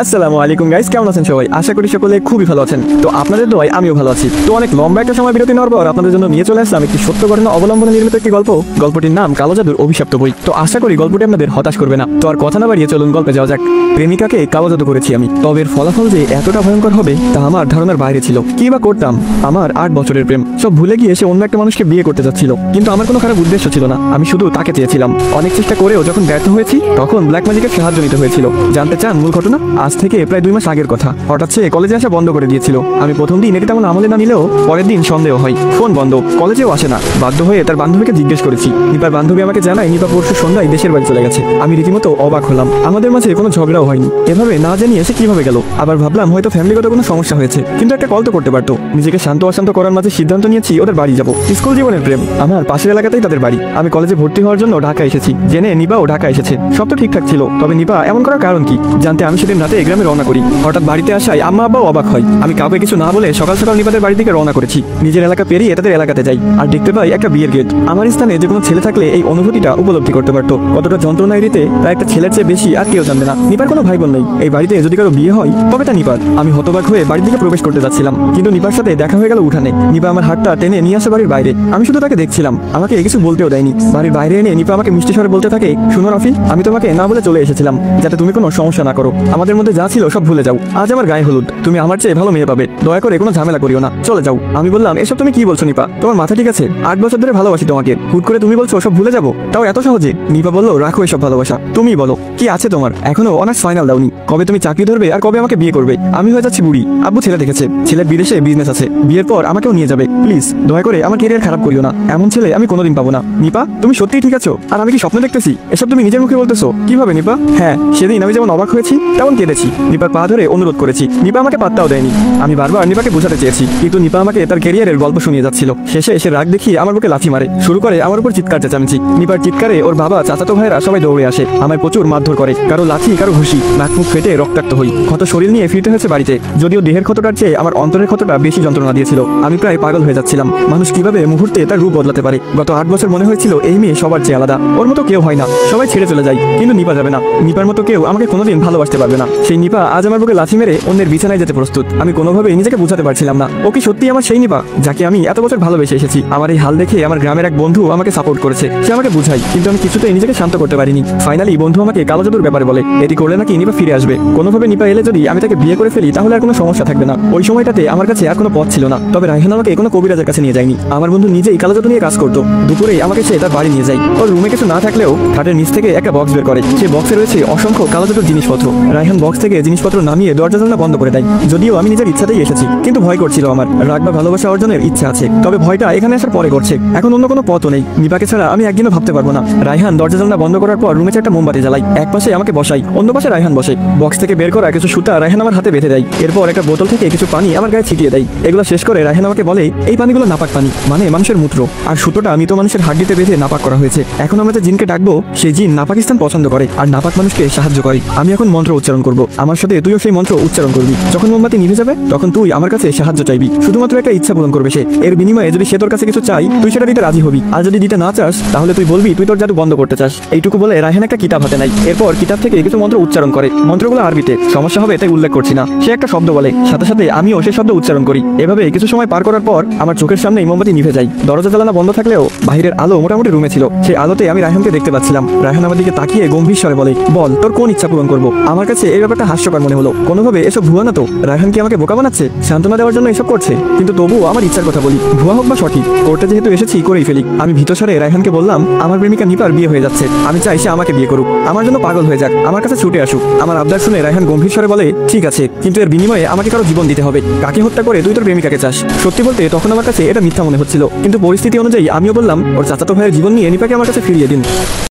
আসসালামু আলাইকুম গাইস, কেমন আছেন সবাই? আশা করি সকলে খুবই ভালো আছেন। তো আপনাদের দোয়ায় আমিও ভালো আছি। তো অনেক লম্বা একটা সময় বিরতি নেওয়ার পর আপনাদের জন্য নিয়ে চলে আসলাম একটি সত্য ঘটনা অবলম্বনে নির্মিত একটি গল্প। গল্পটির নাম কালো জাদুর অভিশপ্ত বই। তো আশা করি গল্পটি আপনাদের হতাশ করবে না। তো আর কথা না বাড়িয়ে চলুন গল্পে যাওয়া যাক। প্রেমিকাকে কালো জাদু করেছি আমি, তবে এর ফলাফল যে এতটা ভয়ঙ্কর হবে তা আমার ধারণার বাইরে ছিল। কি বা করতাম? আমার 8 বছরের প্রেম সব ভুলে গিয়ে সে অন্য একটা মানুষকে বিয়ে করতে যাচ্ছিল, কিন্তু আমার কোনো খারাপ উদ্দেশ্য ছিল না। আমি শুধু তাকে চেয়েছিলাম। অনেক চেষ্টা করেও যখন ব্যর্থ হয়েছি তখন ব্ল্যাক ম্যাজিকের সাহায্য নিতে হয়েছিল। জানতে চান মূল ঘটনা? আজ থেকে প্রায় 2 মাস আগের কথা। হঠাৎ সে কলেজে আসা বন্ধ করে দিয়েছিল। আমি প্রথম দিন এটি তেমন আমলে না নিলেও পরের দিন সন্দেহ হয়। ফোন বন্ধ, কলেজেও আসে না। বাধ্য হয়ে তার বান্ধবীকে জিজ্ঞেস করেছি। নিপার বান্ধবী আমাকে জানায় নিপা পরশু সন্ধ্যায় দেশের বাড়ি চলে গেছে। আমি রীতিমতো অবাক হলাম। আমাদের মাঝে কোনো ঝগড়াও হয়নি। এভাবে না জানিয়ে সে কিভাবে গেল? আবার ভাবলাম হয়তো ফ্যামিলিগত কোনো সমস্যা হয়েছে, কিন্তু একটা কল তো করতে পারতো। নিজেকে শান্ত অশান্ত করার মাঝে সিদ্ধান্ত নিয়েছি ওদের বাড়ি যাব। স্কুল জীবনের প্রেম, আমার পাশের এলাকাতেই তাদের বাড়ি। আমি কলেজে ভর্তি হওয়ার জন্য ঢাকা এসেছি, জেনে নিপাও ঢাকা এসেছে। সব তো ঠিকঠাক ছিল, তবে নিপা এমন করার কারণ কি জানতে আমি সেদিন রাতে গ্রামে রওনা করি। হঠাৎ বাড়িতে আসায় আম্মা আব্বাও অবাক হয়। আমি কাউকে কিছু না বলে সকাল সকাল নিপাদের বাড়ি থেকে রওনা করেছি। নিজের এলাকা পেরিয়ে তাদের এলাকাতে যাই আর দেখতে পাই একটা বিয়ের গেট। আমার স্থানে যে কোনো ছেলে থাকলে এই অনুভূতিটা উপলব্ধি করতে পারতো। কতটা যন্ত্রণায় দিতে তা একটা ছেলের চেয়ে বেশি আর কেউ জানবে না। নিপার কোনো ভাই বোন নেই। এই বাড়িতে যদি কারো বিয়ে হয় তবে তা নিপার। আমি হতবাক হয়ে বাড়ির দিকে প্রবেশ করতে যাচ্ছিলাম, কিন্তু নিপার সাথে দেখা হয়ে গেল উঠানে। নিপা আমার হাতটা টেনে নিয়ে আসে বাড়ির বাইরে। আমি শুধু তাকে দেখছিলাম, আমাকে কিছু বলতেও দেয়নি। বাড়ির বাইরে এনে নিপা আমাকে মিষ্টি স্বরে বলতে থাকে, শুনো রফি, আমি তোমাকে না বলে চলে এসেছিলাম যাতে তুমি কোনো সমস্যা না করো। আমাদের মধ্যে যা ছিল সব ভুলে যাও। আজ আমার গায়ে হলুদ, তুমি আমার চেয়ে ভালো মেয়ে পাবে। দয়া করে কোনো ঝামেলা করিও না, চলে যাও। আমি বললাম, এসব তুমি কি বলছো নিপা? তোমার মাথা ঠিক আছে? 8 বছর ধরে ভালোবাসি তোমাকে, হুট করে তুমি বলছো সব ভুলে যাবো, তাও এত সহজে? নিপা বললো, রাখো এসব ভালোবাসা। তুমি বলো কি আছে তোমার? এখনো অনার্স ফাইনাল দাওনি। কবে তুমি চাকরি ধরবে আর কবে আমাকে বিয়ে করবে? আমি হয়ে যাচ্ছি বুড়ি। আব্বু ছেলে দেখেছে, ছেলের বিদেশে বিজনেস আছে, বিয়ের পর আমাকেও নিয়ে যাবে। প্লিজ দয়া করে আমার ক্যারিয়ার খারাপ করিও না। এমন ছেলে আমি কোনোদিন পাবো না। নিপা, তুমি সত্যিই ঠিক আছো? আর আমি কি স্বপ্ন দেখতেছি? এসব তুমি নিজের মুখে বলতেছো কিভাবে নিপা? হ্যাঁ, সেদিন আমি যেমন অবাক হয়েছি তেমন কেঁদেছি। নিপার পা ধরে অনুরোধ করেছি। নিপা আমাকে পাত্তাও দেয়নি। আমি বারবার নিপাকে বোঝাতে চেয়েছি, কিন্তু নিপা আমাকে তার ক্যারিয়ারের গল্প শুনিয়ে যাচ্ছিল। শেষে এসে রাগ দেখিয়ে আমার বুকে লাথি মারে, শুরু করে আমার উপর চিৎকার চেঁচামেচি। নিপার চিৎকারে ওর বাবা, চাচাতো ভাইরা সবাই দৌড়ে আসে। আমায় প্রচুর মারধর করে, কারো লাথি কারো ঘুষি। নাক মুখ ফেটে রক্তাক্ত হই। ক্ষত শরীর নিয়ে ফিরতে হয়েছে বাড়িতে। যদিও দেহের ক্ষতটার চেয়ে আমার অন্তরের ক্ষতটা বেশি যন্ত্রণা দিয়েছিল। আমি প্রায় পাগল হয়ে যাচ্ছিলাম। মানুষ কিভাবে মুহূর্তে তার রূপ বদলাতে পারে। গত 8 বছর মনে হয়েছিল এই মেয়ে সবার চেয়ে আলাদা। ওর মতো কেউ হয় না, সবাই ছেড়ে চলে যায়, কিন্তু নিপা যাবে না। নিপার মতো কেউ আমাকে কোনোদিন ভালোবাসতে পারবে না। সেই নিপা আজ আমার বুকে লাথি মেরে অন্যের বিছানায় যেতে প্রস্তুত। আমি কোনোভাবেই নিজেকে বোঝাতে পারছিলাম না ও কি সত্যি আমার সেই নিপা যাকে আমি এত বছর ভালোবেসে এসেছি। আমার এই হাল দেখে আমার গ্রামের এক বন্ধু আমাকে সাপোর্ট করেছে। সে আমাকে বুঝাই, কিন্তু আমি কিছুতেই নিজেকে শান্ত করতে পারিনি। ফাইনালি বন্ধু আমাকে কালো জাদুর ব্যাপারে বলে, এটি করলে নাকি নিপা ফিরে আসবে। কোনোভাবে নিপা এলে যদি আমি তাকে বিয়ে করে ফেলি তাহলে আর কোনো সমস্যা থাকবে না। ওই সময়টাতে আমার কাছে আর কোনো পথ ছিল না। তবে রায়হান আমাকে কোনো কবিরাজের কাছে নিয়ে যায়নি। আমার বন্ধু নিজেই কালো জাদু নিয়ে কাজ করতো। দুপুরে আমাকে সে তার বাড়ি নিয়ে যায়। ওর রুমে কিছু না থাকলেও খাটের নিচ থেকে একটা বক্স বের করে। সে বক্সে রয়েছে অসংখ্য কালো জাদুর জিনিসপত্র। রায়হান বক্স থেকে জিনিসপত্র নামিয়ে দরজা জানলা বন্ধ করে দেয়। যদিও আমি নিজের ইচ্ছাতেই এসেছি, কিন্তু ভয় করছিল আমার। রাগ বা ভালোবাসা অর্জনের ইচ্ছা আছে, তবে ভয়টা এখানে আসার পরে করছে। এখন অন্য কোনো পথও নেই। নিপাকে ছাড়া আমি একদিনও ভাবতে পারবো না। রায়হান দরজা জানলা বন্ধ করার পর রুমে একটা মোমবাতি জ্বালাই। এক পাশে আমাকে বসাই, অন্য পাশে রায়হান বসে। বক্স থেকে বের করা কিছু সুতা রায়হান আমার হাতে বেঁধে দেয়। এরপর একটা বোতল থেকে কিছু পানি আমার গায়ে ছিটিয়ে দেয়। এগুলো শেষ করে রায়হান আমাকে বলে, এই পানিগুলো নাপাক পানি, মানে মানুষের মূত্র। আর সুতোটা মৃত মানুষের হাড্ডিতে বেঁধে নাপাক করা হয়েছে। এখন আমরা যে জিনকে ডাকবো সেই জিন নাপাকিস্তান পছন্দ করে আর নাপাক মানুষকে সাহায্য করে। আমি এখন মন্ত্র উচ্চারণ করব, আমার সাথে তুইও সেই মন্ত্র উচ্চারণ করবি। যখন মোমবাতি নিভে যাবে তখন তুই আমার কাছে সাহায্য চাইবি। শুধুমাত্র একটা ইচ্ছা পূরণ করবে সে। এর বিনিময়ে যদি সে তোর কাছে কিছু চাই তুই সেটা দিতে রাজি হবি, আর যদি দিতে না চাস তাহলে তুই বলবি তুই তোর জাদু বন্ধ করতে চাস। এইটুকু বলে রায়হান একটা কিতাব হাতে নেয়। এরপর কিতাব থেকে কিছু মন্ত্র উচ্চারণ করে। মন্ত্রগুলো আরবিতে, সমস্যা হবে তাই উল্লেখ করছি না। সে একটা শব্দ বলে, সাথে সাথে আমিও সে শব্দ উচ্চারণ করি। এভাবে কিছু সময় পার করার পর আমার চোখের সামনেই মোমবাতি নিভে যায়। দরজা জ্বালানো বন্ধ থাকলেও বাহিরের আলো মোটামুটি রুমে ছিল। সেই আলোতে আমি রায়হানকে দেখতে পাচ্ছিলাম। রায়হান আমার দিকে তাকিয়ে গম্ভীর স্বরে বলে, বল তোর কোন ইচ্ছা পূরণ করবো? আমার কাছে এই ব্যাপারটা হাস্যকর মনে হলো। কোনোভাবে এসব ভুয়া না তো? রায়হান কি আমাকে বোকা বানাচ্ছে? সান্ত্বনা দেওয়ার জন্য এসব করছে? কিন্তু তবুও আমার ইচ্ছার কথা বলি, ভুয়া হোক বা সঠিক, কোর্টে যেহেতু এসেছি করেই ফেলি। আমি ভীত স্বরে রায়হানকে বললাম, আমার প্রেমিকা নিপার বিয়ে হয়ে যাচ্ছে। আমি চাই সে আমাকে বিয়ে করুক, আমার জন্য পাগল হয়ে যাক, আমার কাছে ছুটে আসুক। আমার আবদার শুনে রায়হান গম্ভীর স্বরে বলে, ঠিক আছে, কিন্তু এর বিনিময়ে আমাকে কারো জীবন দিতে হবে। কাকে হত্যা করে তুই তোর প্রেমিকাকে চাস? সত্যি বলতে তখন আমার কাছে এটা মিথ্যা মনে হচ্ছিল, কিন্তু পরিস্থিতি অনুযায়ী আমিও বললাম, ওর চাচাতো ভাইয়ের জীবন নিয়ে নিপাকে আমার কাছে ফিরিয়ে দিন।